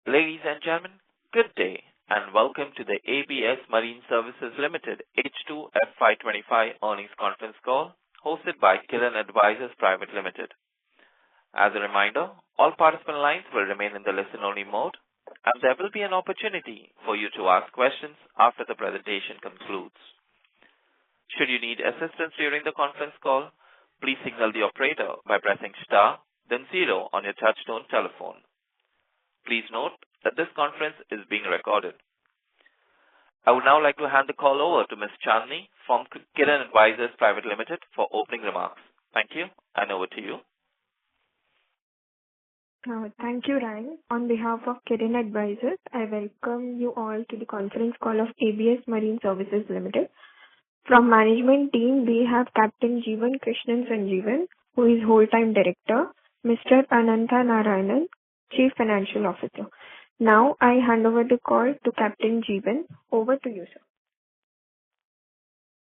Ladies and gentlemen, good day, and welcome to the ABS Marine Services Limited H2 FY25 earnings conference call hosted by Kiran Advisors Private Limited. As a reminder, all participant lines will remain in the listen-only mode, and there will be an opportunity for you to ask questions after the presentation concludes. Should you need assistance during the conference call, please signal the operator by pressing star, then zero on your touchtone telephone. Please note that this conference is being recorded. I would now like to hand the call over to Ms. Chandni from Kiran Advisors Private Limited for opening remarks. Thank you, and over to you. Thank you, Ryan. On behalf of Kiran Advisors, I welcome you all to the conference call of ABS Marine Services Limited. From management team, we have Captain Jeevan Krishnan Sanjeevan, who is whole-time director, Mr. Anantha Narayanan, Chief Financial Officer. Now, I hand over the call to Captain Jeevan. Over to you,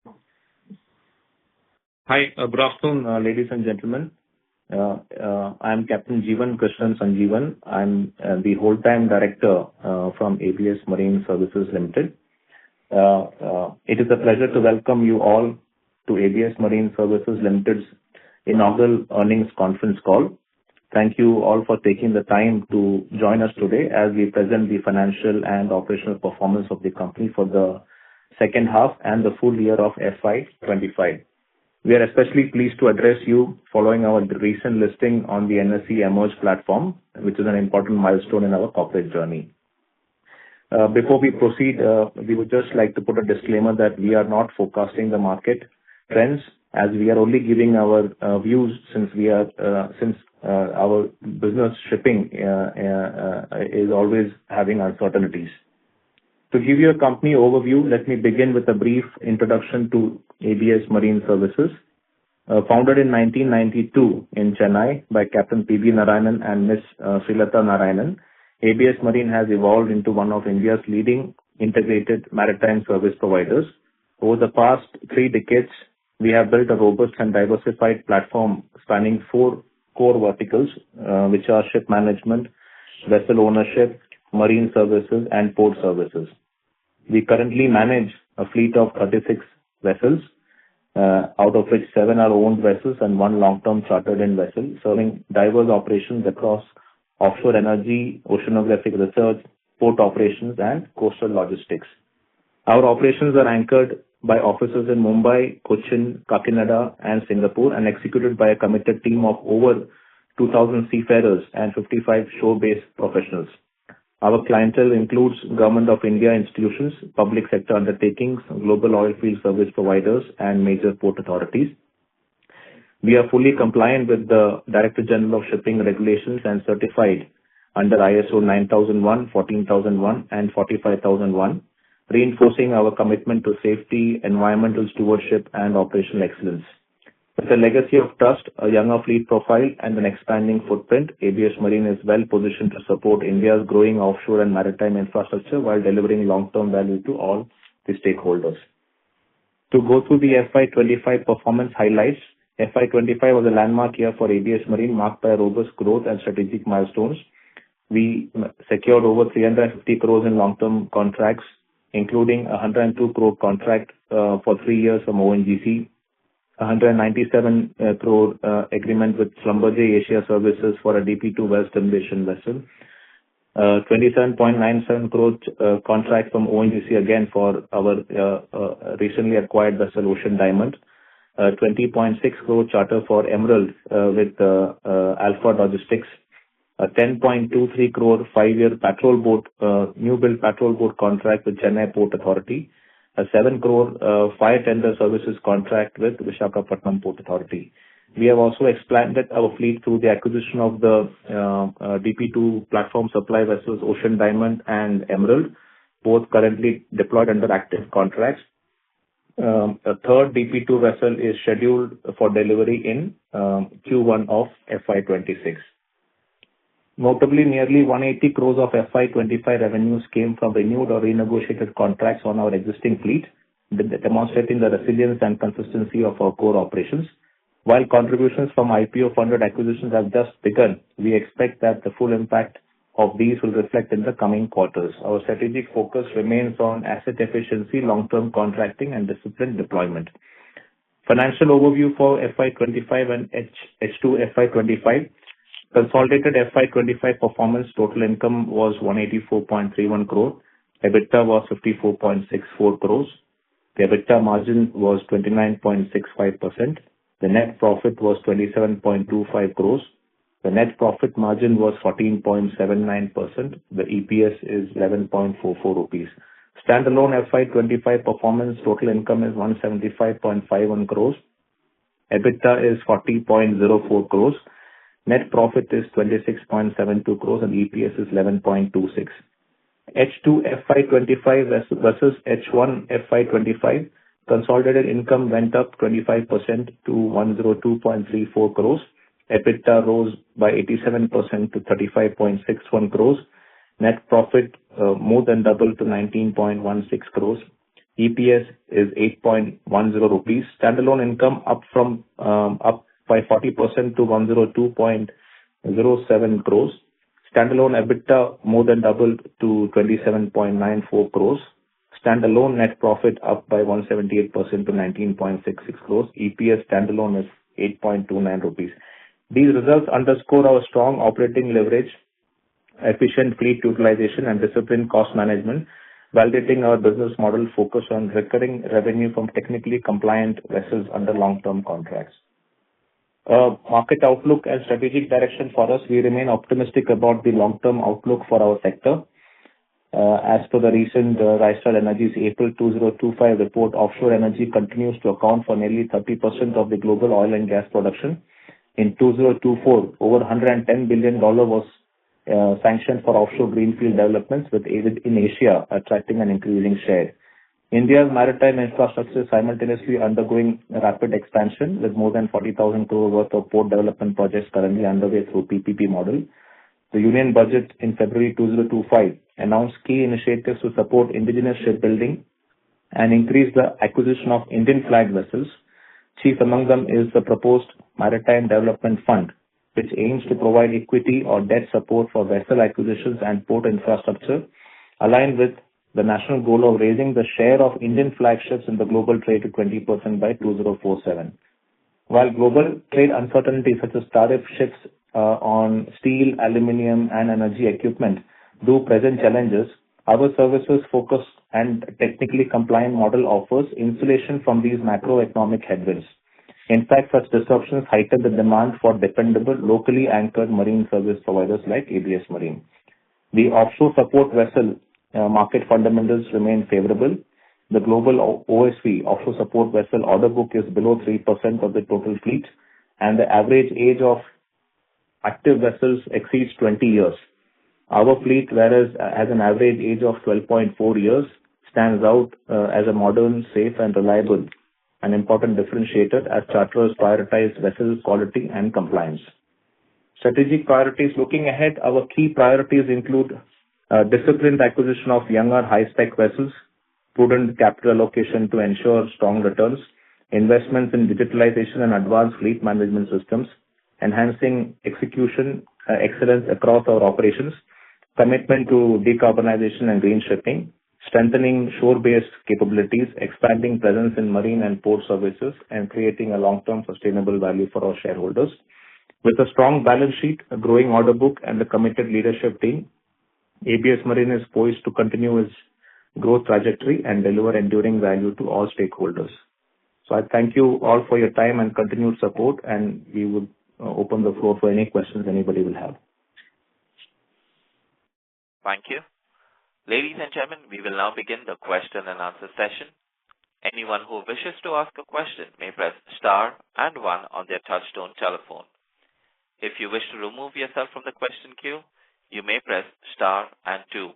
sir. Hi, good afternoon, ladies and gentlemen. I'm Captain Jeevan Krishnan Sanjeevan. I'm the whole-time director from ABS Marine Services Limited. It is a pleasure to welcome you all to ABS Marine Services Limited's inaugural earnings conference call. Thank you all for taking the time to join us today as we present the financial and operational performance of the company for the second half and the full year of FY25. We are especially pleased to address you following our recent listing on the NSE Emerge platform, which is an important milestone in our corporate journey. Before we proceed, we would just like to put a disclaimer that we are not forecasting the market trends, as we are only giving our views since our business shipping is always having uncertainties. To give you a company overview, let me begin with a brief introduction to ABS Marine Services. Founded in 1992 in Chennai by Captain P.B. Narayanan and Ms. Srilata Narayanan, ABS Marine has evolved into one of India's leading integrated maritime service providers. Over the past 3 decades, we have built a robust and diversified platform spanning 4 core verticals, which are ship management, vessel ownership, marine services, and port services. We currently manage a fleet of 36 vessels, out of which 7 are owned vessels and 1 long-term chartered-in vessel, serving diverse operations across offshore energy, oceanographic research, port operations, and coastal logistics. Our operations are anchored by offices in Mumbai, Cochin, Kakinada, and Singapore, and executed by a committed team of over 2,000 seafarers and 55 shore-based professionals. Our clientele includes Government of India institutions, public sector undertakings, global oil field service providers, and major port authorities. We are fully compliant with the Director General of Shipping regulations and certified under ISO 9001, 14001, and 45001, reinforcing our commitment to safety, environmental stewardship, and operational excellence. With a legacy of trust, a younger fleet profile, and an expanding footprint, ABS Marine is well positioned to support India's growing offshore and maritime infrastructure while delivering long-term value to all the stakeholders. To go through the FY25 performance highlights, FY25 was a landmark year for ABS Marine, marked by robust growth and strategic milestones. We secured over 350 crores in long-term contracts, including a 102 crore contract for 3 years from ONGC, 197 crore agreement with Schlumberger Asia Services for a DP2 well stimulation vessel, 27.97 crore contract from ONGC again for our recently acquired vessel Ocean Diamond, 20.6 crore charter for Emerald with Alpha Logistics, a 10.23 crore 5-year patrol boat, new build patrol boat contract with Chennai Port Authority, a 7 crore fire tender services contract with Visakhapatnam Port Authority. We have also expanded our fleet through the acquisition of the DP2 platform supply vessels Ocean Diamond and Emerald, both currently deployed under active contracts. A third DP2 vessel is scheduled for delivery in Q1 of FY26. Notably, nearly 180 crores of FY25 revenues came from renewed or renegotiated contracts on our existing fleet, demonstrating the resilience and consistency of our core operations. While contributions from IPO-funded acquisitions have just begun, we expect that the full impact of these will reflect in the coming quarters. Our strategic focus remains on asset efficiency, long-term contracting, and disciplined deployment. Financial overview for FY25 and H2 FY25. Consolidated FY25 performance, total income was 184.31 crore. EBITDA was 54.64 crores. The EBITDA margin was 29.65%. The net profit was 27.25 crores. The net profit margin was 14.79%. The EPS is 11.44 rupees. Standalone FY25 performance, total income is 175.51 crores. EBITDA is 40.04 crores. Net profit is 26.72 crores and EPS is 11.26. H2 FY25 versus H1 FY25, consolidated income went up 25% to 102.34 crores. EBITDA rose by 87% to 35.61 crores. Net profit more than doubled to 19.16 crores. EPS is 8.10 rupees. Standalone income up by 40% to 102.07 crores. Standalone EBITDA more than doubled to 27.94 crores. Standalone net profit up by 178% to 19.66 crores. EPS standalone is 8.29 rupees. These results underscore our strong operating leverage, efficient fleet utilization, and disciplined cost management, validating our business model focus on recurring revenue from technically compliant vessels under long-term contracts. Market outlook and strategic direction for us, we remain optimistic about the long-term outlook for our sector. As per the recent Rystad Energy's April 2025 report, offshore energy continues to account for nearly 30% of the global oil and gas production. In 2024, over $110 billion was sanctioned for offshore greenfield developments, with in Asia attracting an increasing share. India's maritime infrastructure is simultaneously undergoing rapid expansion, with more than 40,000 crore worth of port development projects currently underway through PPP model. The Union Budget in February 2025 announced key initiatives to support indigenous shipbuilding and increase the acquisition of Indian flag vessels. Chief among them is the proposed Maritime Development Fund, which aims to provide equity or debt support for vessel acquisitions and port infrastructure, aligned with the national goal of raising the share of Indian flagships in the global trade to 20% by 2047. While global trade uncertainties such as tariff shifts on steel, aluminium, and energy equipment do present challenges, our services focus and technically compliant model offers insulation from these macroeconomic headwinds. In fact, such disruptions heighten the demand for dependable, locally anchored marine service providers like ABS Marine. The offshore support vessel market fundamentals remain favorable. The global OSV, offshore support vessel order book, is below 3% of the total fleet, and the average age of active vessels exceeds 20 years. Our fleet, whereas has an average age of 12.4 years, stands out as a modern, safe, and reliable, an important differentiator as charterers prioritize vessel quality and compliance. Strategic priorities looking ahead, our key priorities include disciplined acquisition of younger high-spec vessels, prudent capital allocation to ensure strong returns, investments in digitalization and advanced fleet management systems, enhancing execution excellence across our operations, commitment to decarbonization and green shipping, strengthening shore-based capabilities, expanding presence in marine and port services, and creating a long-term sustainable value for our shareholders. With a strong balance sheet, a growing order book, and a committed leadership team, ABS Marine is poised to continue its growth trajectory and deliver enduring value to all stakeholders. So I thank you all for your time and continued support, and we would open the floor for any questions anybody will have. Thank you. Ladies and gentlemen, we will now begin the question and answer session. Anyone who wishes to ask a question may press star and one on their touchtone telephone. If you wish to remove yourself from the question queue, you may press star and two.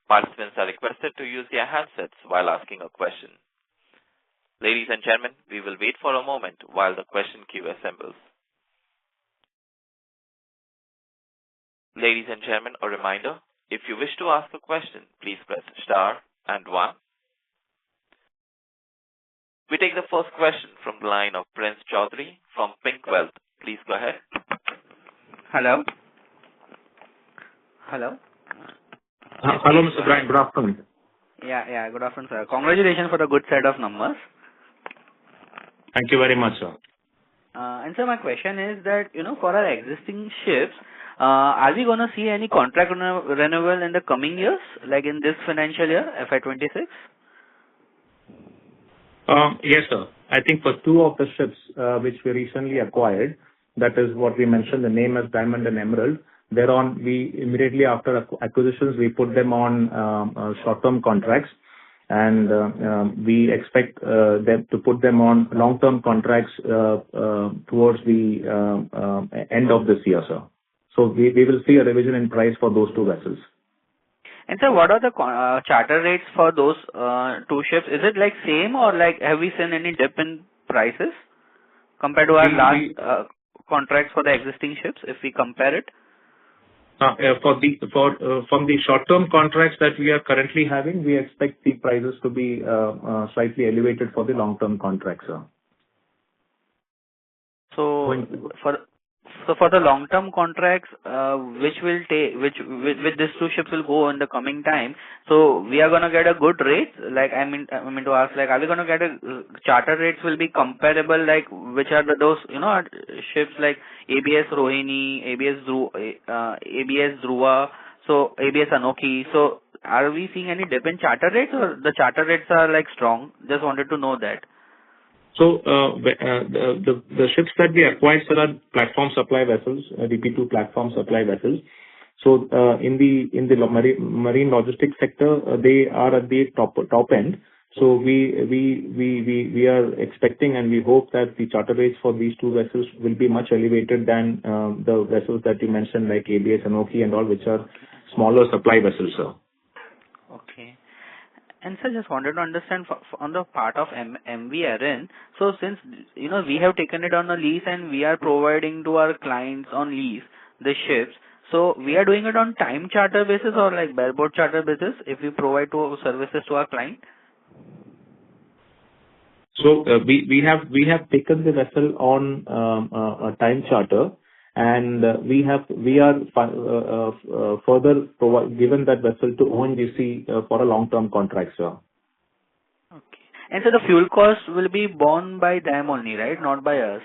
Participants are requested to use their handsets while asking a question. Ladies and gentlemen, we will wait for a moment while the question queue assembles. Ladies and gentlemen, a reminder, if you wish to ask a question, please press star and one. We take the first question from the line of Prince Chaudhary from Pink Wealth. Please go ahead. Hello. Hello. Hello, Mr. Brian. Good afternoon. Yeah. Good afternoon, sir. Congratulations for the good set of numbers. Thank you very much, sir. And sir, my question is that, for our existing ships, are we going to see any contract renewal in the coming years, like in this financial year, FY26? Yes, sir. I think for two of the ships which we recently acquired, that is what we mentioned, the name as Diamond and Emerald. Thereon, we immediately after acquisitions, we put them on short-term contracts, and we expect them to put them on long-term contracts towards the end of this year, sir. So we will see a revision in price for those two vessels. And sir, what are the charter rates for those two ships? Is it like same, or like have we seen any dip in prices compared to our last contracts for the existing ships, if we compare it? From the short-term contracts that we are currently having, we expect the prices to be slightly elevated for the long-term contracts, sir. So for the long-term contracts, which these two ships will go in the coming time, so we are gonna get a good rate. Like I mean to ask, like, are we gonna get a charter rates will be comparable? Like, which are those ships like ABS Rohini, ABS Dhruva, so ABS Anoki. So are we seeing any dip in charter rates, or the charter rates are like strong? Just wanted to know that. So the ships that we acquired, sir, are platform supply vessels, DP2 platform supply vessels. So in the marine logistics sector, they are at the top end. So we are expecting and we hope that the charter rates for these two vessels will be much elevated than the vessels that you mentioned, like ABS Anoki and all, which are smaller supply vessels, sir. Okay. And sir, just wanted to understand on the part of MV Arun. So since we have taken it on a lease and we are providing to our clients on lease the ships, so we are doing it on time charter basis or like bareboat charter basis if we provide services to our client. So we have taken the vessel on a time charter, and we are further given that vessel to ONGC for a long-term contract, sir. Okay. And so the fuel cost will be borne by them only, right? Not by us.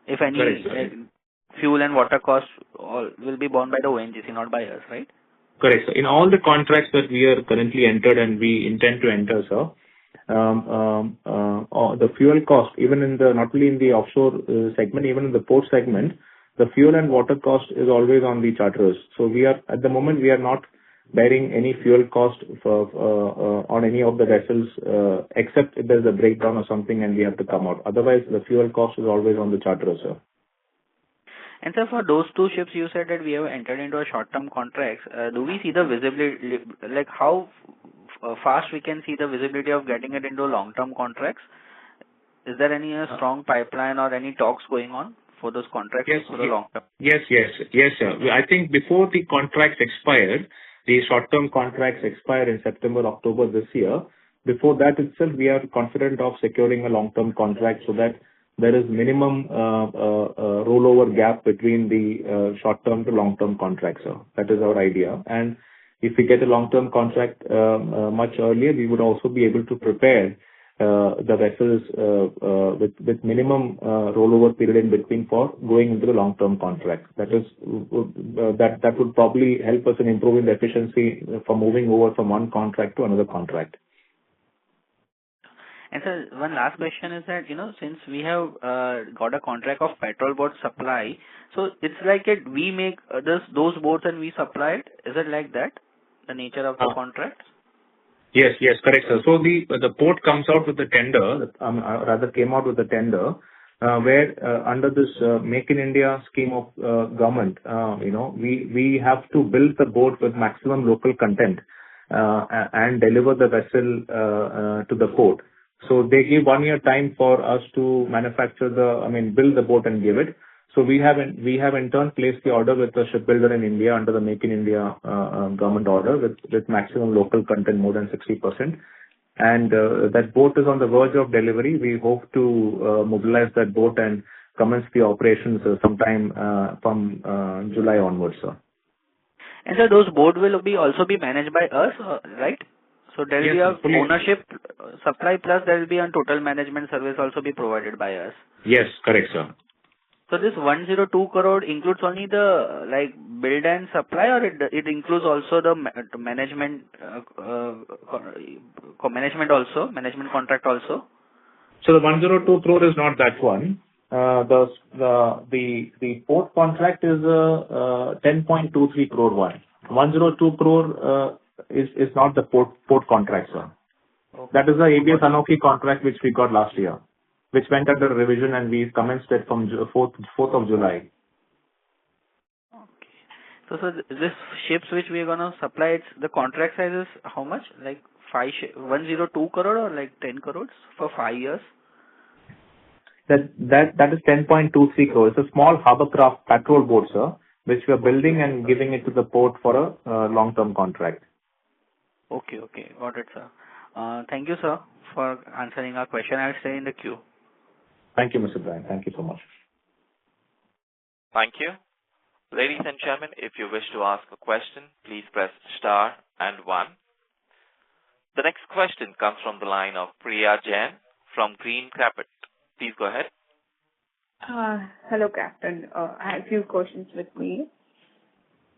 If any fuel and water costs will be borne by the ONGC, not by us, right? Correct, sir. In all the contracts that we are currently entered and we intend to enter, sir, the fuel cost, even in not only in the offshore segment, even in the port segment, the fuel and water cost is always on the charterers. So at the moment, we are not bearing any fuel cost on any of the vessels, except if there's a breakdown or something and we have to come out. Otherwise, the fuel cost is always on the charterers, sir. And sir, for those two ships, you said that we have entered into a short-term contracts. Do we see the visibility, like how fast we can see the visibility of getting it into long-term contracts? Is there any strong pipeline or any talks going on for those contracts for the long term? Yes, sir. I think before the contracts expired, the short-term contracts expire in September, October this year. Before that itself, we are confident of securing a long-term contract so that there is minimum rollover gap between the short-term to long-term contracts, sir. That is our idea. And if we get a long-term contract much earlier, we would also be able to prepare the vessels with minimum rollover period in between for going into the long-term contract. That would probably help us in improving the efficiency for moving over from one contract to another contract. And sir, one last question is that, since we have got a contract of petrol boat supply, so it's like we make those boats and we supply it. Is it like that, the nature of the contract? Yes, correct, sir. So the port comes out with a tender, rather came out with a tender, where under this Make in India scheme of government, we have to build the boat with maximum local content and deliver the vessel to the port. So they give 1 year time for us to build the boat and give it. So we have in turn placed the order with the shipbuilder in India under the Make in India government order with maximum local content more than 60%. And that boat is on the verge of delivery. We hope to mobilize that boat and commence the operations sometime from July onwards, sir. And so those boat will be also be managed by us, right? So there will Yes, be sir. a Fully. ownership supply plus there will be a total management service also be provided by us. Yes, correct, sir. So this 102 crore includes only the like build and supply, or it includes also the management management also, management contract also? So the 102 crore is not that one. The port contract is 10.23 crore one. 102 crore is not the port contract, sir. Okay. That is the ABS Anoki contract which we got last year, which went under revision, and we commenced it from 4th of July. Okay. So this ships which we are gonna supply, it's the contract size is how much? Like 102 crore or like 10 crores for 5 years? That is 10.23 crore. It's a small hovercraft patrol boat, sir, which we are building and giving it to the port for a long-term contract. Okay, okay. Got it, sir. Thank you, sir, for answering our question. I'll stay in the queue. Thank you, Mr. Brian. Thank you so much. Thank you. Ladies and gentlemen, if you wish to ask a question, please press star and one. The next question comes from the line of Priya Jain from Green Carpet. Please go ahead. Hello, Captain. I have a few questions with me.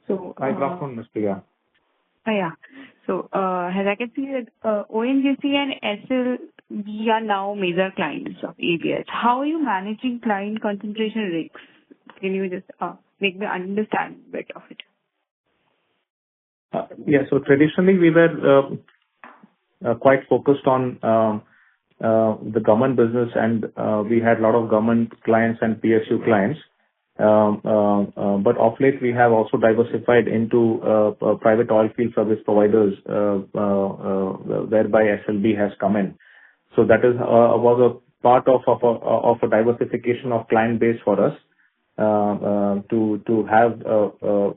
So, Hi, good afternoon, Ms. Priya. yeah. So, as I can see that ONGC and SLB are now major clients of ABS. How are you managing client concentration risks? Can you just make me understand a bit of it? Yeah, so traditionally we were quite focused on the government business, and we had a lot of government clients and PSU clients. But of late we have also diversified into private oil field service providers, whereby SLB has come in. So that is was a part of a diversification of client base for us, to have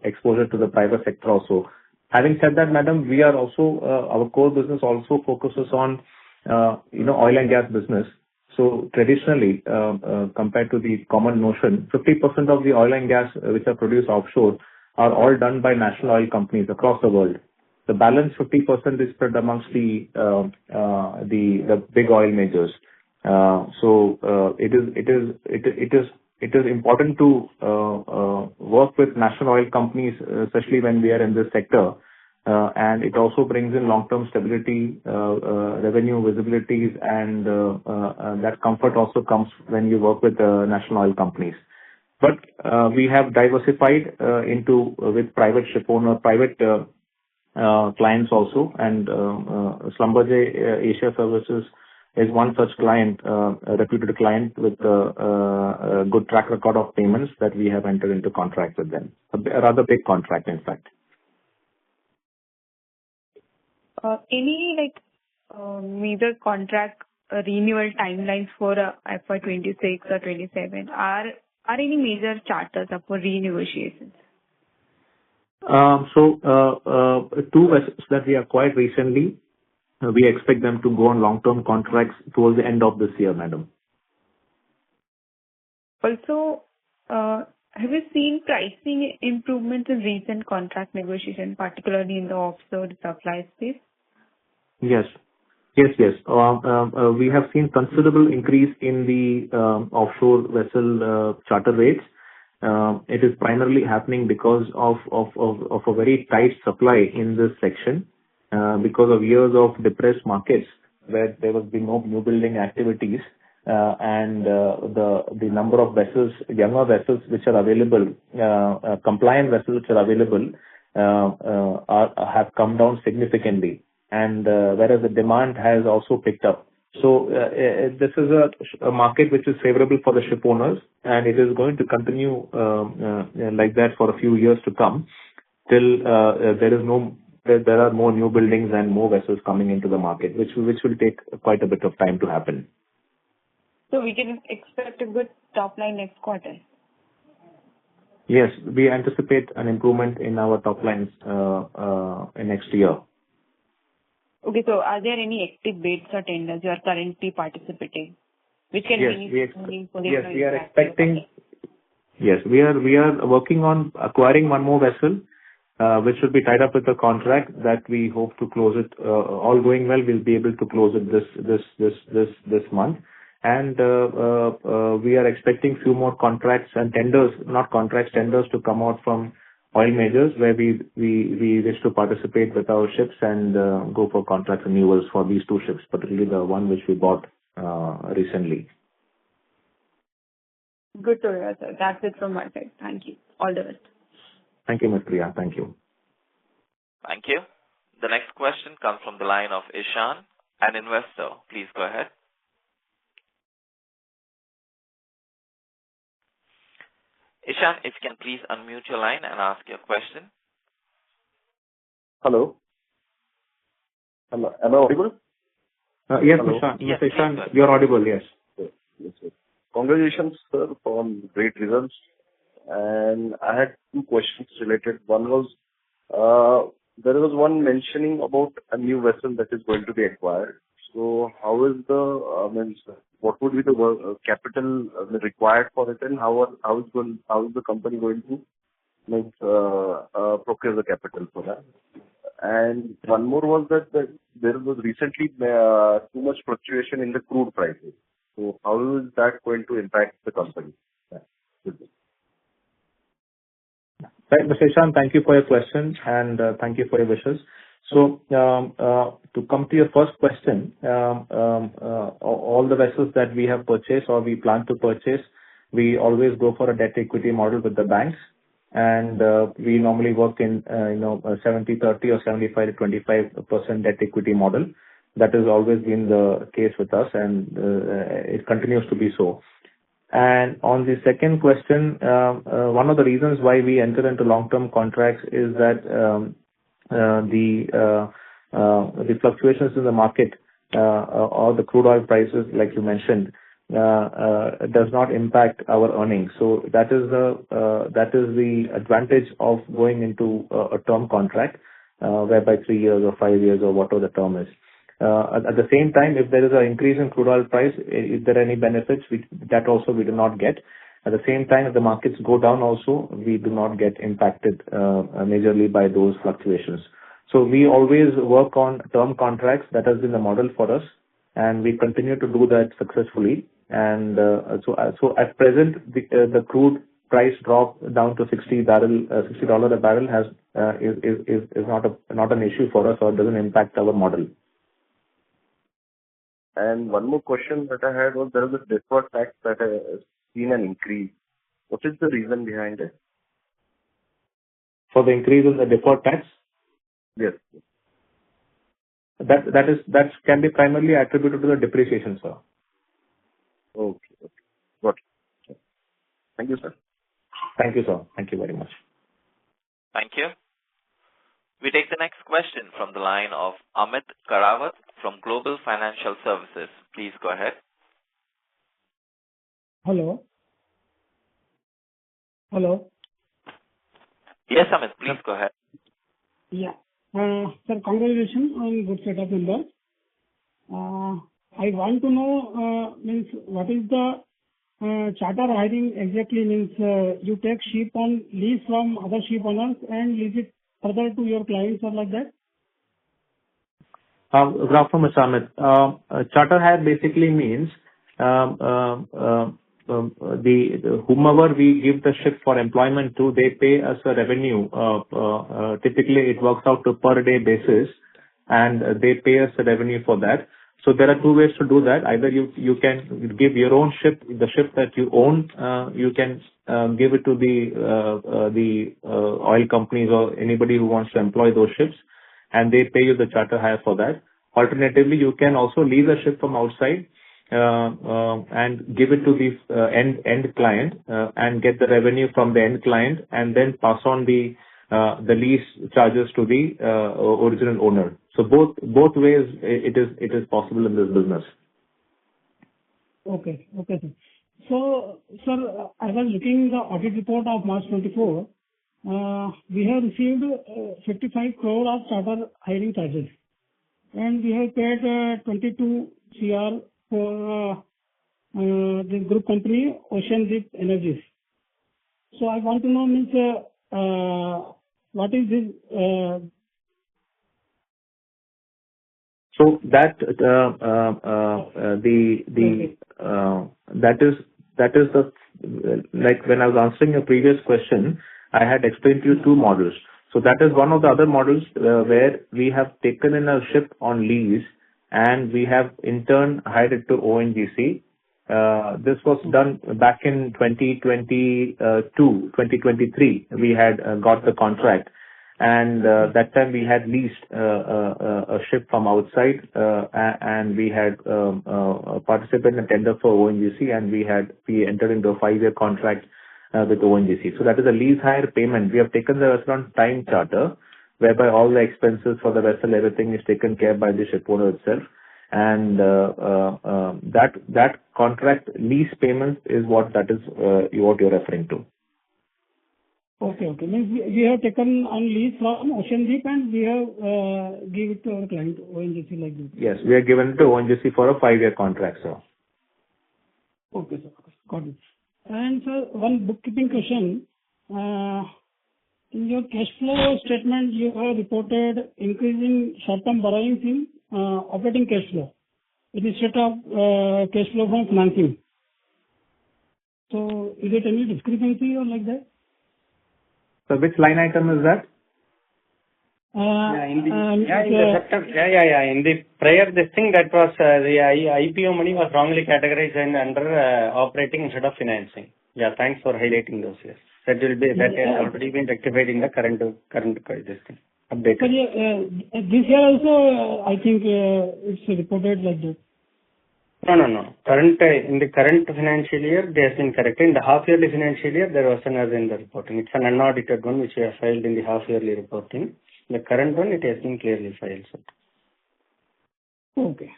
exposure to the private sector also. Having said that, madam, we are also our core business also focuses on oil and gas business. So traditionally, compared to the common notion, 50% of the oil and gas which are produced offshore are all done by national oil companies across the world. The balance 50% is spread amongst the big oil majors. So it is important to work with national oil companies, especially when we are in this sector. And it also brings in long-term stability, revenue visibilities, and that comfort also comes when you work with national oil companies. But we have diversified with private ship owner, private clients also, and Schlumberger Asia Services is one such client, a reputed client with a good track record of payments that we have entered into contract with them. A rather big contract, in fact. Any major contract renewal timelines for FY26 or 27? Are any major charters up for renegotiations? So, two vessels that we acquired recently, we expect them to go on long-term contracts towards the end of this year, madam. Also, have you seen pricing improvements in recent contract negotiation, particularly in the offshore supply space? Yes. We have seen considerable increase in the offshore vessel charter rates. It is primarily happening because of a very tight supply in this section, because of years of depressed markets where there has been no new building activities, and the number of vessels, younger vessels which are available, compliant vessels which are available, have come down significantly. And whereas the demand has also picked up. So this is a market which is favorable for the ship owners, and it is going to continue like that for a few years to come, till there are more new buildings and more vessels coming into the market, which will take quite a bit of time to happen. So we can expect a good top line next quarter. Yes, we anticipate an improvement in our top lines in next year. Okay, so are there any active bids or tenders you are currently participating, which can Yes, be meaningful? Yes, we are expecting. Yes, we are working on acquiring one more vessel, which will be tied up with a contract that we hope to close it. All going well, we'll be able to close it this month. And we are expecting few more contracts and tenders, not contracts, tenders to come out from oil majors, where we wish to participate with our ships and go for contract renewals for these two ships, particularly the one which we bought recently. Good to hear, sir. That's it from my side. Thank you. All the best. Thank you, Ms. Priya. Thank you. Thank you. The next question comes from the line of Ishan, an investor. Please go ahead. Ishan, if you can please unmute your line and ask your question. Hello. Am I audible? Yes, Hello. Ishan. Yes, Yes, Ishan, please go ahead. you're audible, yes. Yes, sir. Congratulations, sir, on great results. And I had two questions related. One was, there was one mentioning about a new vessel that is going to be acquired. So how is what would be the capital required for it, and how is the company going to procure the capital for that? And one more was that there was recently too much fluctuation in the crude prices. So how is that going to impact the company? Yeah. Right, Mr. Ishan, thank you for your question, and thank you for your wishes. So, to come to your first question, all the vessels that we have purchased or we plan to purchase, we always go for a debt equity model with the banks, and we normally work in 70-30 or 75-25% debt equity model. That has always been the case with us, and it continues to be so. And on the second question, one of the reasons why we enter into long-term contracts is that the fluctuations in the market or the crude oil prices, like you mentioned, does not impact our earnings. So that is the advantage of going into a term contract, whereby 3 years or 5 years or whatever the term is. At the same time, if there is an increase in crude oil price, if there are any benefits, that also we do not get. At the same time, if the markets go down also, we do not get impacted majorly by those fluctuations. So we always work on term contracts. That has been the model for us, and we continue to do that successfully. And so at present, the crude price drop down to $60 a barrel is not an issue for us, or doesn't impact our model. And one more question that I had was, there is a deferred tax that has seen an increase. What is the reason behind it? For the increase in the deferred tax? Yes. That can be primarily attributed to the depreciation, sir. Okay. Got it. Thank you, sir. Thank you, sir. Thank you very much. Thank you. We take the next question from the line of Amit Karawat from Global Financial Services. Please go ahead. Hello. Yes, Amit, please go ahead. Yeah. Sir, congratulations on good set of numbers. I want to know, what is the charter hiring exactly means? You take ship on lease from other ship owners and lease it further to your clients or like that? Good afternoon, Mr. Amit. Charter hire basically means whomever we give the ship for employment to, they pay us a revenue. Typically, it works out to per day basis, and they pay us a revenue for that. So there are two ways to do that. Either you can give your own ship, the ship that you own, you can give it to the oil companies or anybody who wants to employ those ships, and they pay you the charter hire for that. Alternatively, you can also lease a ship from outside and give it to the end client and get the revenue from the end client, and then pass on the lease charges to the original owner. So both ways it is possible in this business. Okay, sir. So, sir, I was looking the audit report of March 24. We have received 55 crore of charter hiring charges, and we have paid 22 CR for the group company Ocean Deep Energies. So I want to know, what is this? So that that is the, like when I was answering your previous question, I had explained to you two models. So that is one of the other models where we have taken in a ship on lease and we have in turn hired it to ONGC. This was done back in 2023. We had got the contract, and that time we had leased a ship from outside, and we had participated in a tender for ONGC, and we entered into a 5-year contract with ONGC. So that is a lease hire payment. We have taken the vessel on time charter, whereby all the expenses for the vessel, everything is taken care by the ship owner itself. And that contract lease payment is what you're referring to. Okay. Means we have taken on lease from Ocean Deep and we have give it to our client, ONGC, like this. Yes, we are given it to ONGC for a 5-year contract, sir. Okay, sir. Got it. And sir, one bookkeeping question. In your cash flow statement, you have reported increasing short-term borrowings in operating cash flow. It is set of cash flow from financing. So is it any discrepancy or like that? So which line item is that? In the prior this thing, that was the IPO money was wrongly categorized and under operating instead of financing. Yeah, thanks for highlighting those. Yes, that has already been rectified in the current this thing updated. So this year also, I think it's reported like that. No. In the current financial year, they have been corrected. In the half-yearly financial year, there was an error in the reporting. It's an unaudited one which we have filed in the half-yearly reporting. The current one, it has been clearly filed. So. Okay.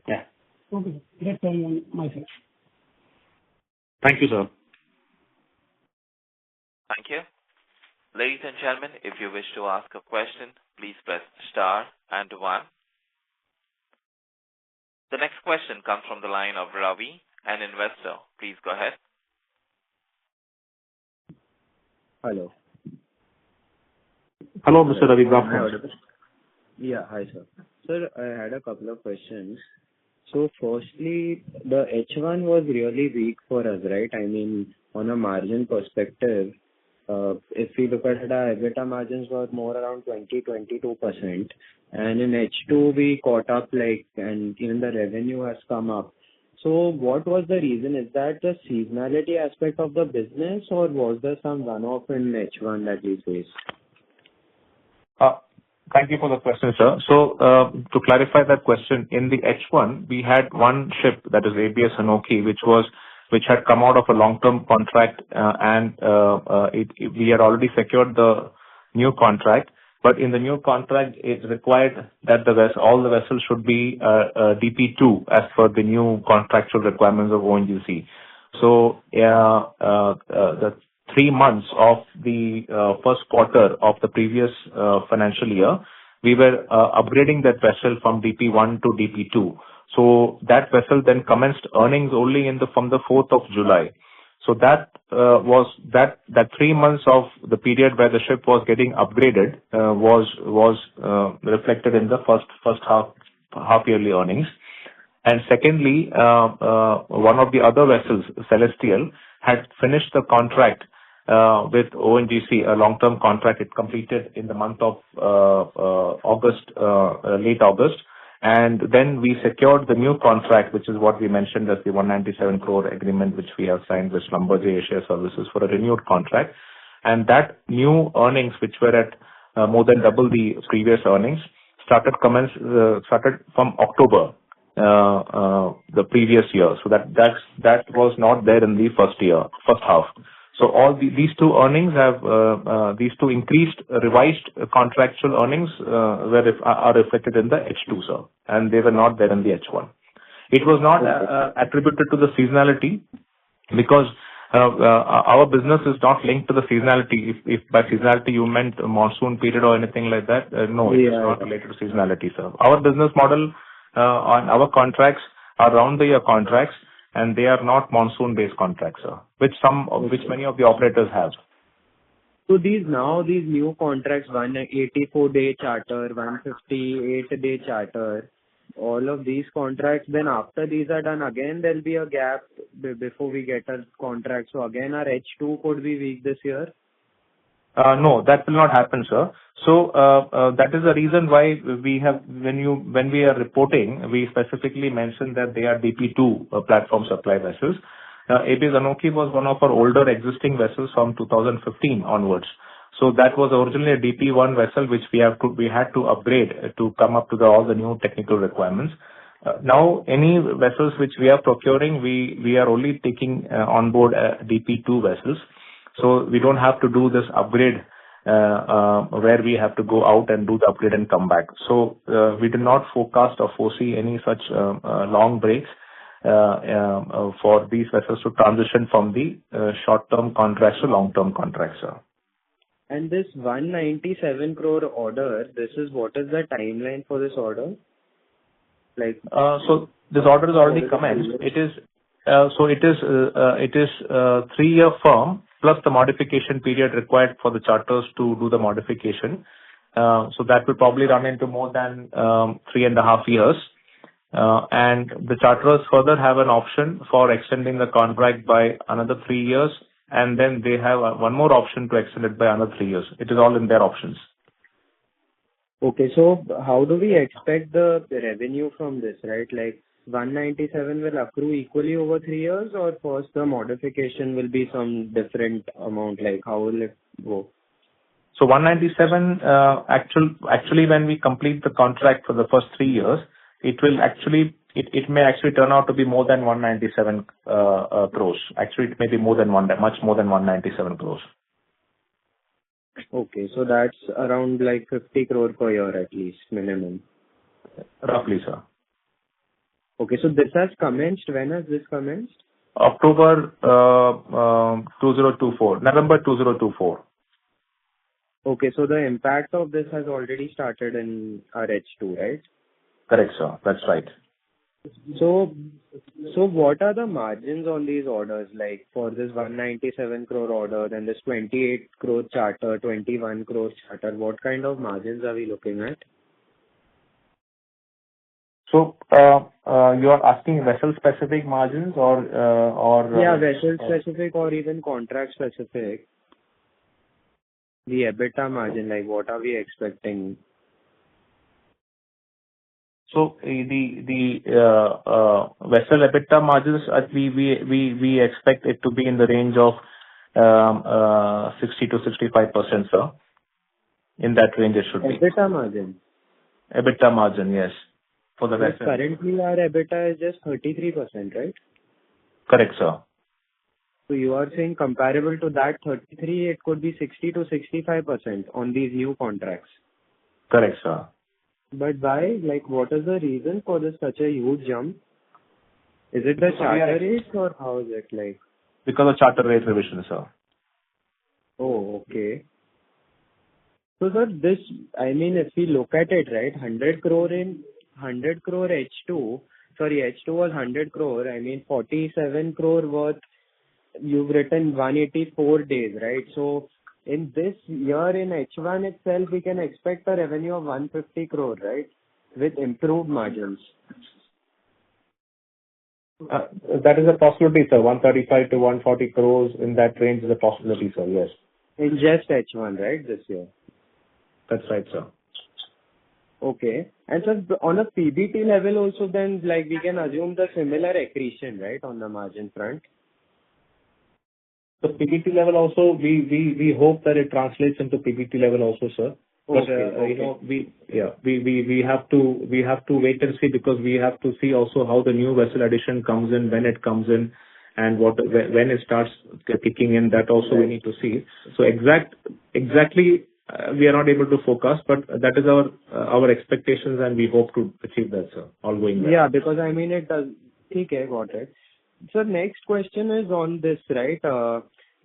Yeah. Okay. That's all on my side. Thank you, sir. Thank you. Ladies and gentlemen, if you wish to ask a question, please press star and 1. The next question comes from the line of Ravi, an investor. Please go ahead. Hello. Hello, Mr. Ravi. Yeah, hi, sir. Sir, I had a couple of questions. So, firstly, the H1 was really weak for us, right? I mean, on a margin perspective, if we look at it, our EBITDA margins were more around 20-22%. And in H2, we caught up, and even the revenue has come up. So what was the reason? Is that the seasonality aspect of the business, or was there some runoff in H1 that we faced? Thank you for the question, sir. So, to clarify that question, in the H1, we had one ship, that is ABS Anoki, which had come out of a long-term contract, and we had already secured the new contract. But in the new contract, it required that all the vessels should be DP2 as per the new contractual requirements of ONGC. So, the 3 months of the first quarter of the previous financial year, we were upgrading that vessel from DP1 to DP2. So that vessel then commenced earnings only from the 4th of July. So that was that 3 months of the period where the ship was getting upgraded was reflected in the first half yearly earnings. And secondly, one of the other vessels, Celestial, had finished the contract with ONGC, a long-term contract. It completed in the month of late August. And then we secured the new contract, which is what we mentioned as the 197 crore agreement, which we have signed with Schlumberger Asia Services for a renewed contract. And that new earnings, which were at more than double the previous earnings, started from October the previous year. So that was not there in the first half. So all these two earnings these two increased revised contractual earnings are reflected in the H2, sir, and they were not there in the H1. It was not attributed to the seasonality because our business is not linked to the seasonality. If by seasonality you meant a monsoon period or anything like that, no, it is not related to seasonality, sir. Our business model on our contracts are round-the-year contracts, and they are not monsoon-based contracts, sir, which many of the operators have. So these new contracts, 184-day charter, 158-day charter, all of these contracts, then after these are done, again there'll be a gap before we get a contract. So again, our H2 could be weak this year. No, that will not happen, sir. So, that is the reason why we have, when we are reporting, we specifically mentioned that they are DP2 platform supply vessels. ABS Anoki was one of our older existing vessels from 2015 onwards. So that was originally a DP1 vessel, which we had to upgrade to come up to all the new technical requirements. Now, any vessels which we are procuring, we are only taking on board DP2 vessels. So we don't have to do this upgrade where we have to go out and do the upgrade and come back. So we do not forecast or foresee any such long breaks for these vessels to transition from the short-term contracts to long-term contracts, sir. And this 197 crore order, what is the timeline for this order? So this order is already commenced. It is 3-year firm plus the modification period required for the charters to do the modification. So that will probably run into more than 3.5 years. And the charterers further have an option for extending the contract by another 3 years, and then they have one more option to extend it by another 3 years. It is all in their options. Okay, so how do we expect the revenue from this, right? 197 will accrue equally over 3 years, or first the modification will be some different amount? How will it go? So 197, actually, when we complete the contract for the first 3 years, it may actually turn out to be more than 197 crores. Actually, it may be much more than 197 crores. Okay, so that's around 50 crore per year at least, minimum. Roughly, sir. Okay, so this has commenced. When has this commenced? October 2024, November 2024. Okay, so the impact of this has already started in our H2, right? Correct, sir. That's right. So what are the margins on these orders? For this 197 crore order, then this 28 crore charter, 21 crore charter, what kind of margins are we looking at? So, you are asking vessel-specific margins or? Yeah, vessel-specific or even contract-specific. The EBITDA margin, what are we expecting? So the vessel EBITDA margins, we expect it to be in the range of 60 to 65%, sir. In that range it should be. EBITDA margin? EBITDA margin, yes. For the vessel. Currently our EBITDA is just 33%, right? Correct, sir. So you are saying comparable to that 33, it could be 60 to 65% on these new contracts. Correct, sir. But why? What is the reason for this such a huge jump? Is it the charter rates or how is it Because of charter rate revision, sir. Oh, okay. So sir, if we look at it, right, 100 crore H2, H2 was 100 crore, 47 crore worth, you've written 184 days, right? So in this year in H1 itself, we can expect a revenue of 150 crore, right? With improved margins. That is a possibility, sir. 135 to 140 crores in that range is a possibility, sir. Yes. In just H1, right, this year? That's right, sir. Okay. And sir, on a PBT level also then, we can assume the similar accretion, right, on the margin front? The PBT level also, we hope that it translates into PBT level also, sir. But, we have to wait and see, because we have to see also how the new vessel addition comes in, when it comes in, and when it starts kicking in. That also we need to see. So exactly, we are not able to forecast, but that is our expectations, and we hope to achieve that, sir. All going well. Yeah, because it does. Okay, got it. So next question is on this, right?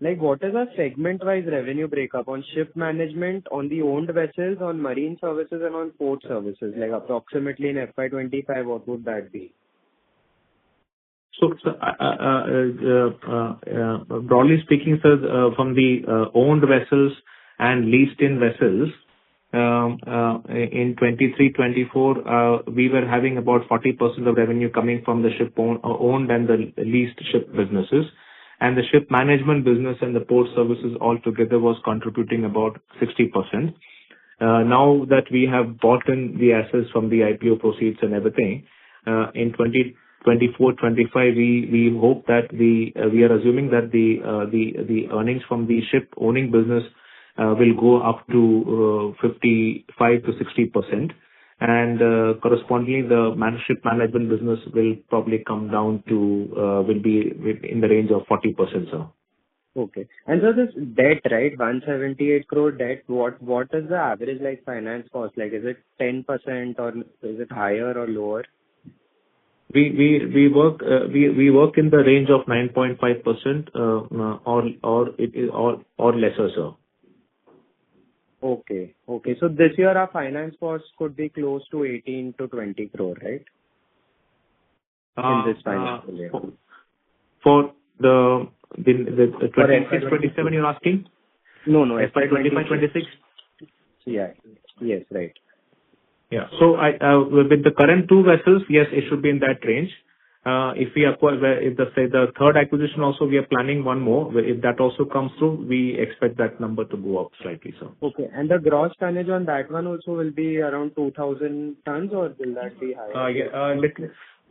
What is our segment-wise revenue breakup on ship management, on the owned vessels, on marine services, and on port services? Approximately in FY25, what would that be? Broadly speaking, sir, from the owned vessels and leased-in vessels, in 23-24, we were having about 40% of revenue coming from the ship owned and the leased ship businesses, and the ship management business and the port services altogether was contributing about 60%. Now that we have bought in the assets from the IPO proceeds and everything, in 2024-25, we hope that we are assuming that the earnings from the ship owning business will go up to 55 to 60%, and correspondingly, the ship management business will probably come down to will be in the range of 40%, sir. Okay. And so this debt, right, 178 crore debt, what is the average like finance cost? Like, is it 10% or is it higher or lower? We work in the range of 9.5% or lesser, sir. Okay. Okay. So this year our finance cost could be close to 18 to 20 crore, right? In this financial year. For the 26-27 you're asking? No, FY25-26? Yeah. Yes, right. Yeah. So with the current two vessels, yes, it should be in that range. If we acquire, if the third acquisition also, we are planning one more. If that also comes through, we expect that number to go up slightly, sir. Okay. And the gross tonnage on that one also will be around 2,000 tons, or will that be higher?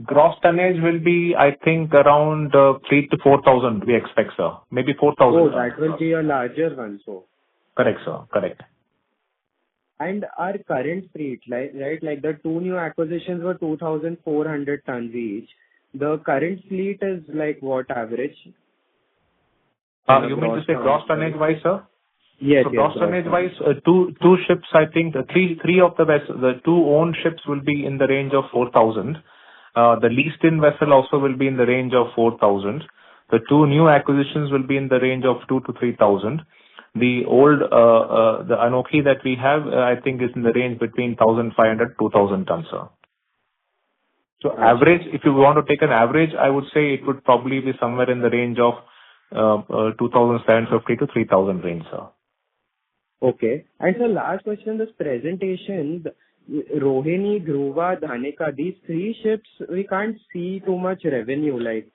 Gross tonnage will be, I think, around 3,000 to 4,000. We expect, sir. Maybe 4,000. Oh, that will be a larger one, so. Correct, sir. Correct. And our current fleet, right, like the two new acquisitions were 2,400 tons each. The current fleet is like what average? You mean to say gross tonnage wise, sir? Yes. So gross tonnage wise, two ships, I think, three of the vessels, the two owned ships will be in the range of 4,000. The leased-in vessel also will be in the range of 4,000. The two new acquisitions will be in the range of 2,000 to 3,000. The old, the Anoki that we have, I think is in the range between 1,500 to 2,000 tons, sir. So average, if you want to take an average, I would say it would probably be somewhere in the range of 2,750 to 3,000 range, sir. Okay. And so last question, this presentation, Rohini, Dhruva, Dhanika, these three ships, we can't see too much revenue. Like,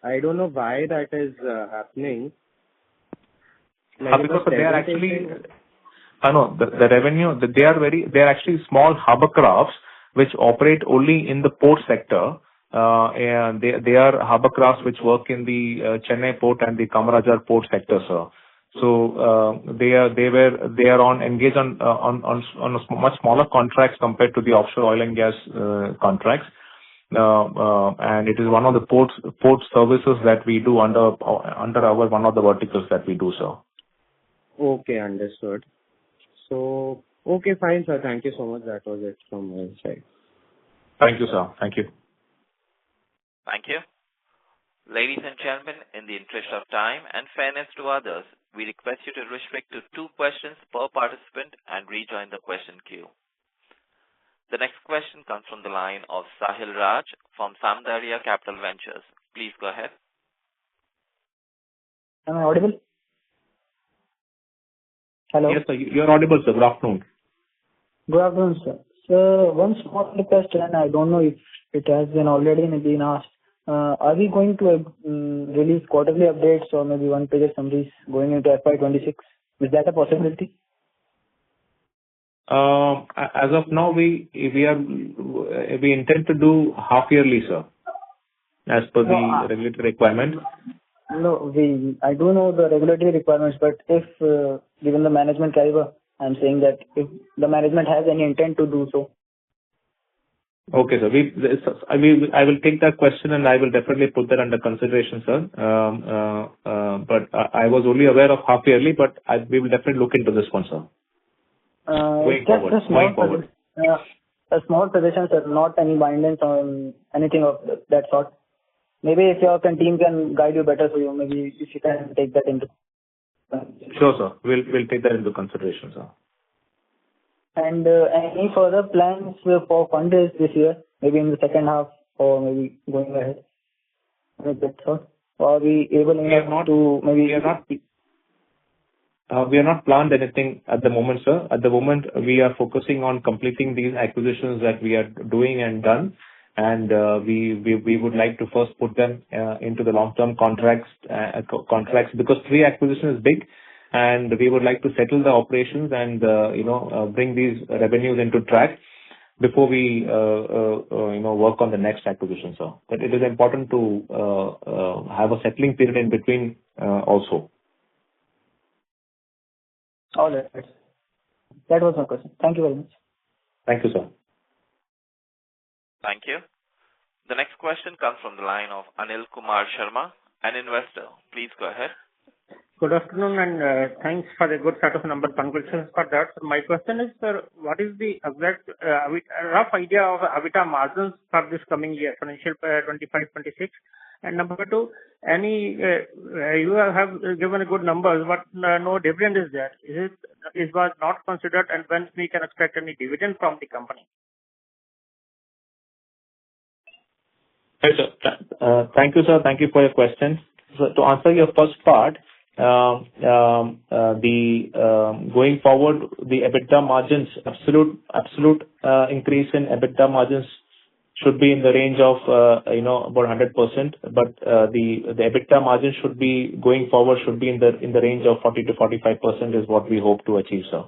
I don't know why that is happening. Like because they are actually, the revenue, they are actually small harbor crafts which operate only in the port sector. And they are harbor crafts which work in the Chennai port and the Kamarajar port sector, sir. So they are engaged on a much smaller contracts compared to the offshore oil and gas contracts. And it is one of the port services that we do under our one of the verticals that we do, sir. Okay, understood. So, okay, fine, sir. Thank you so much. That was it from my side. Thank you, sir. Thank you. Thank you. Ladies and gentlemen, in the interest of time and fairness to others, we request you to restrict to 2 questions per participant and rejoin the question queue. The next question comes from the line of Sahil Raj from Samdaria Capital Ventures. Please go ahead. Am I audible? Hello? Yes, sir. You're audible, sir. Good afternoon. Good afternoon, sir. So, one small request, and I don't know if it has been already been asked. Are we going to release quarterly updates or maybe one-page summaries going into FY26? Is that a possibility? As of now, we intend to do half yearly, sir, as per the regulatory requirement. No, I do know the regulatory requirements, but if given the management caliber, I'm saying that if the management has any intent to do so. Okay, sir. I will take that question and I will definitely put that under consideration, sir. But I was only aware of half yearly, but we will definitely look into this one, sir. Going forward. A small suggestion, sir, not any bindings on anything of that sort. Maybe if your team can guide you better, so maybe if you can take that into. Sure, sir. We'll take that into consideration, sir. And any further plans for fundraise this year, maybe in the second half or maybe going ahead? That's all. Or are we able enough to maybe... We are not planned anything at the moment, sir. At the moment, we are focusing on completing these acquisitions that we are doing and done, and we would like to first put them into the long-term contracts because 3 acquisition is big, and we would like to settle the operations and bring these revenues into track before we work on the next acquisition, sir. But it is important to have a settling period in between also. All right. That was my question. Thank you very much. Thank you, sir. Thank you. The next question comes from the line of Anil Kumar Sharma, an investor. Please go ahead. Good afternoon, and thanks for the good set of numbers. Congratulations for that. My question is, sir, what is the exact rough idea of EBITDA margins for this coming year, financial 25-26? And number 2, you have given a good numbers, but no dividend is there. Is was not considered, and when we can expect any dividend from the company? Hi, sir. Thank you, sir. Thank you for your question. So to answer your first part, going forward, the EBITDA margins, absolute increase in EBITDA margins should be in the range of about 100%, but the EBITDA margin should be going forward should be in the range of 40 to 45% is what we hope to achieve, sir.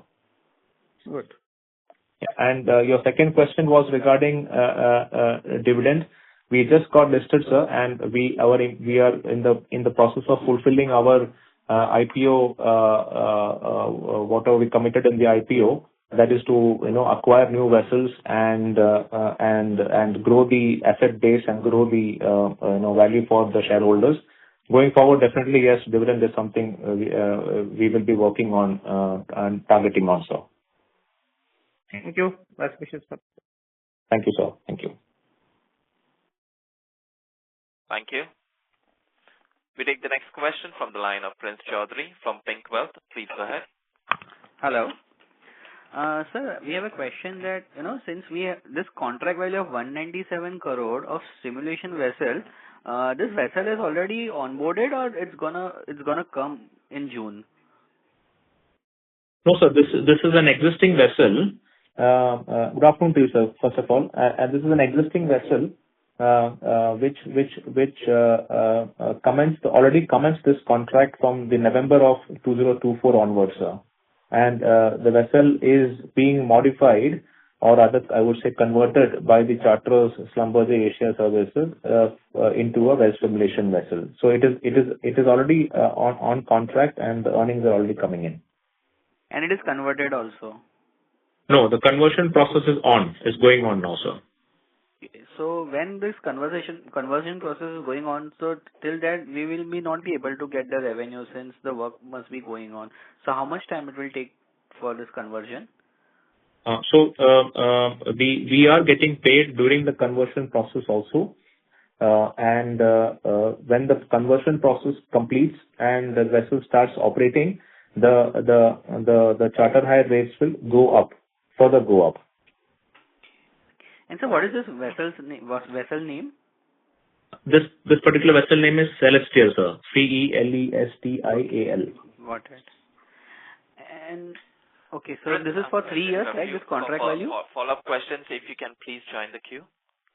Good. And your second question was regarding dividend. We just got listed, sir, and we are in the process of fulfilling our IPO, whatever we committed in the IPO, that is to acquire new vessels and grow the asset base and grow the value for the shareholders. Going forward, definitely yes, dividend is something we will be working on and targeting also. Thank you. Best wishes, sir. Thank you, sir. Thank you. Thank you. We take the next question from the line of Prince Chaudhary from Pink Wealth. Please go ahead. Hello. Sir, we have a question that, since we have this contract value of 197 crore of simulation vessel, this vessel is already onboarded or it's gonna come in June? No, sir, this is an existing vessel. Good afternoon to you, sir, first of all. This is an existing vessel which already commenced this contract from the November of 2024 onwards, sir. And the vessel is being modified, or rather, I would say converted by the charterers Schlumberger Asia Services into a well simulation vessel. So it is already on contract, and the earnings are already coming in. And it is converted also? No, the conversion process is going on now, sir. So when this conversion process is going on, so till that we will not be able to get the revenue since the work must be going on. So how much time it will take for this conversion? We are getting paid during the conversion process also, and when the conversion process completes and the vessel starts operating, the charter hire rates will further go up. And so what is this vessel name? This particular vessel name is Celestial, sir. Celestial. Got it. And okay, so this is for 3 years, right? This contract value? Follow-up questions, if you can please join the queue.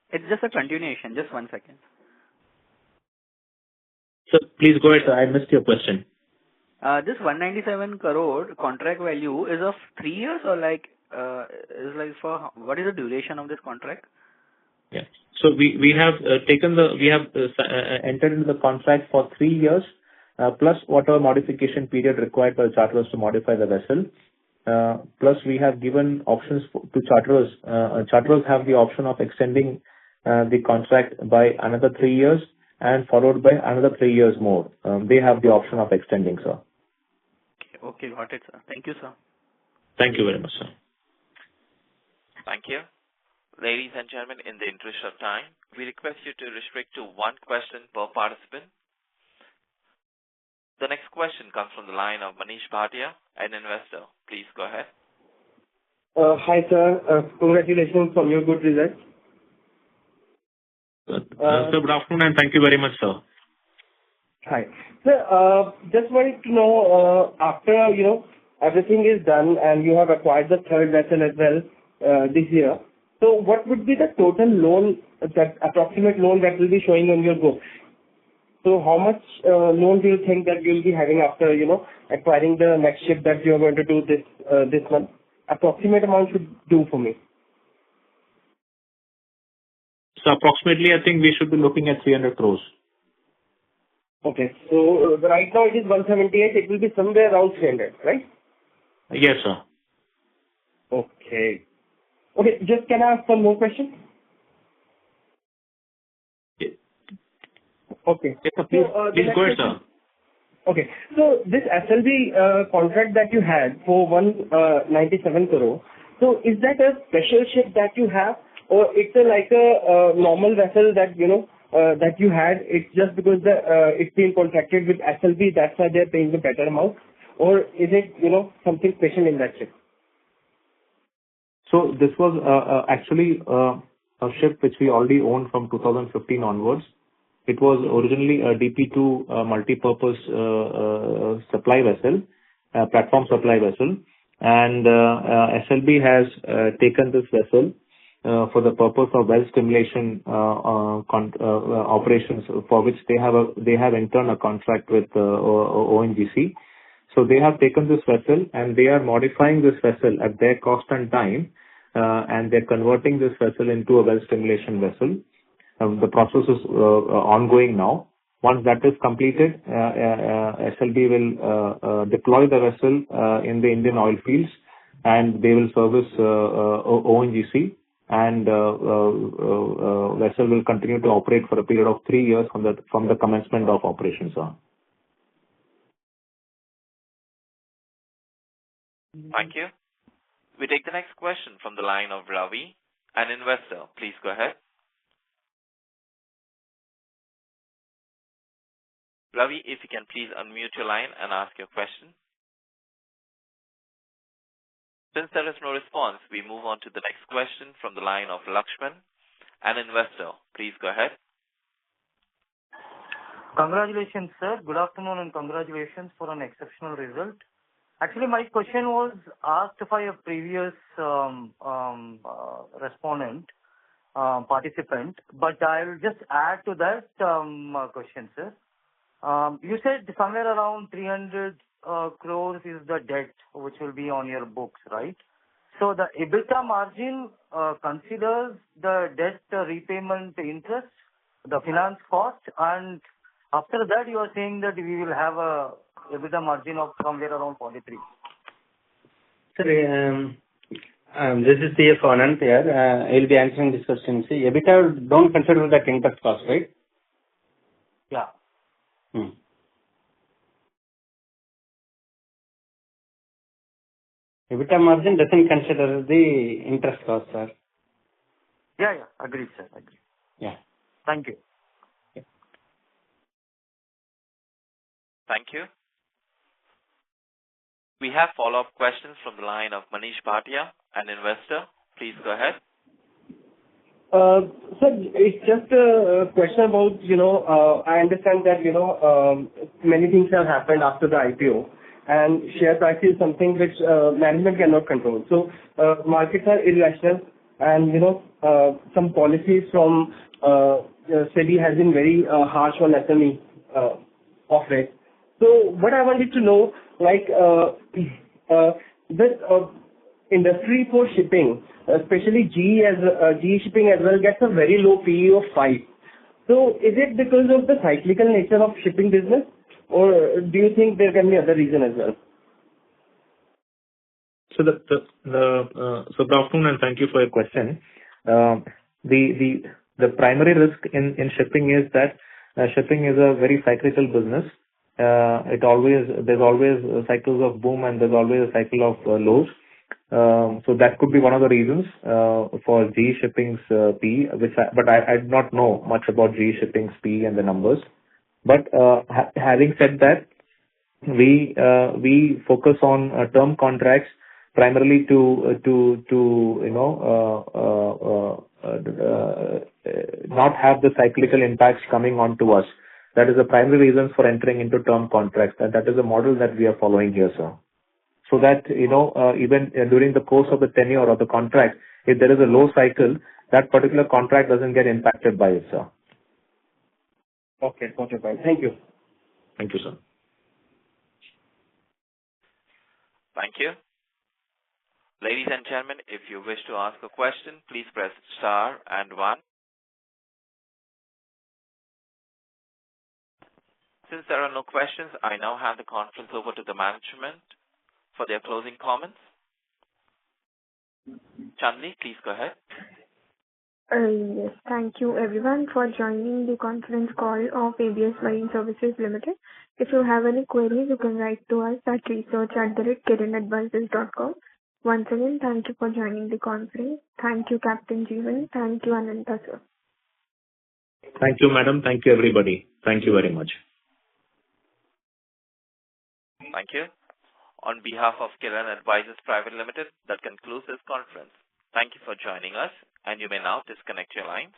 It's just a continuation. Just 1 second. Sir, please go ahead, sir. I missed your question. This 197 crore contract value is of 3 years or is like for what is the duration of this contract? Yeah. So we have entered into the contract for 3 years, plus whatever modification period required by the charterers to modify the vessel. Plus we have given options to charterers. Charterers have the option of extending the contract by another 3 years and followed by another 3 years more. They have the option of extending, sir. Okay, got it, sir. Thank you, sir. Thank you very much, sir. Thank you. Ladies and gentlemen, in the interest of time, we request you to restrict to 1 question per participant. The next question comes from the line of Manish Bhatia, an investor. Please go ahead. Hi, sir. Congratulations on your good results. Sir, good afternoon, and thank you very much, sir. Hi. Sir, just wanted to know, after, everything is done and you have acquired the third vessel as well, this year, so what would be the total loan, that approximate loan that will be showing on your books? So how much loan do you think that you'll be having after, acquiring the next ship that you're going to do this month? Approximate amount should do for me. So approximately, I think we should be looking at 300 crores. Okay. So right now it is 178. It will be somewhere around 300, right? Yes, sir. Okay. Okay. Just can I ask one more question? Okay. Yes, sir. Please go ahead, sir. Okay. So this SLB contract that you had for 197 crore, so is that a special ship that you have, or it's like a normal vessel that that you had? It's just because it's been contracted with SLB, that's why they're paying the better amount, or is it something special in that ship? So this was actually a ship which we already owned from 2015 onwards. It was originally a DP2 multi-purpose supply vessel, platform supply vessel, and SLB has taken this vessel for the purpose of well stimulation operations, for which they have in turn a contract with ONGC. So they have taken this vessel and they are modifying this vessel at their cost and time, and they're converting this vessel into a well stimulation vessel. The process is ongoing now. Once that is completed, SLB will deploy the vessel in the Indian oil fields, and they will service ONGC, and vessel will continue to operate for a period of 3 years from the commencement of operations. Thank you. We take the next question from the line of Ravi, an investor. Please go ahead. Ravi, if you can please unmute your line and ask your question. Since there is no response, we move on to the next question from the line of Lakshman, an investor. Please go ahead. Congratulations, sir. Good afternoon and congratulations for an exceptional result. Actually, my question was asked by a previous participant, but I'll just add to that question, sir. You said somewhere around 300 crores is the debt which will be on your books, right? So the EBITDA margin considers the debt repayment interest, the finance cost, and after that you are saying that we will have a EBITDA margin of somewhere around 43. Sorry, this is CFO Anand here. I will be answering this question. See, EBITDA don't consider that interest cost, right? Yeah. EBITDA margin doesn't consider the interest cost, sir. Yeah. Agreed, sir. Agreed. Yeah. Thank you. Yeah. Thank you. We have follow-up questions from the line of Manish Bhatia, an investor. Please go ahead. Sir, it's just a question about, I understand that, many things have happened after the IPO, and share price is something which management cannot control. So, markets are irrational, and, some policies from SEBI has been very harsh on SME of late. So, what I wanted to know, this industry for shipping, especially GE Shipping as well, gets a very low PE of 5. So is it because of the cyclical nature of shipping business, or do you think there can be other reason as well? So so good afternoon and thank you for your question. The primary risk in shipping is that shipping is a very cyclical business. There's always cycles of boom and there's always a cycle of lows. So that could be one of the reasons for GE Shipping's PE, but I do not know much about GE Shipping's PE and the numbers. But having said that, we focus on term contracts primarily to not have the cyclical impacts coming on to us. That is the primary reason for entering into term contracts, and that is the model that we are following here, sir. So that, even during the course of the tenure of the contract, if there is a low cycle, that particular contract doesn't get impacted by it, sir. Okay, got your point. Thank you. Thank you, sir. Thank you. Ladies and gentlemen, if you wish to ask a question, please press star and 1. Since there are no questions, I now hand the conference over to the management for their closing comments. Chandni, please go ahead. Yes, thank you everyone for joining the conference call of ABS Marine Services Limited. If you have any queries, you can write to us at research@kirinadvisors.com. Once again, thank you for joining the conference. Thank you, Captain Jeevan. Thank you, Ananta, sir. Thank you, madam. Thank you, everybody. Thank you very much. Thank you. On behalf of Kiran Advisors Private Limited, that concludes this conference. Thank you for joining us, and you may now disconnect your lines.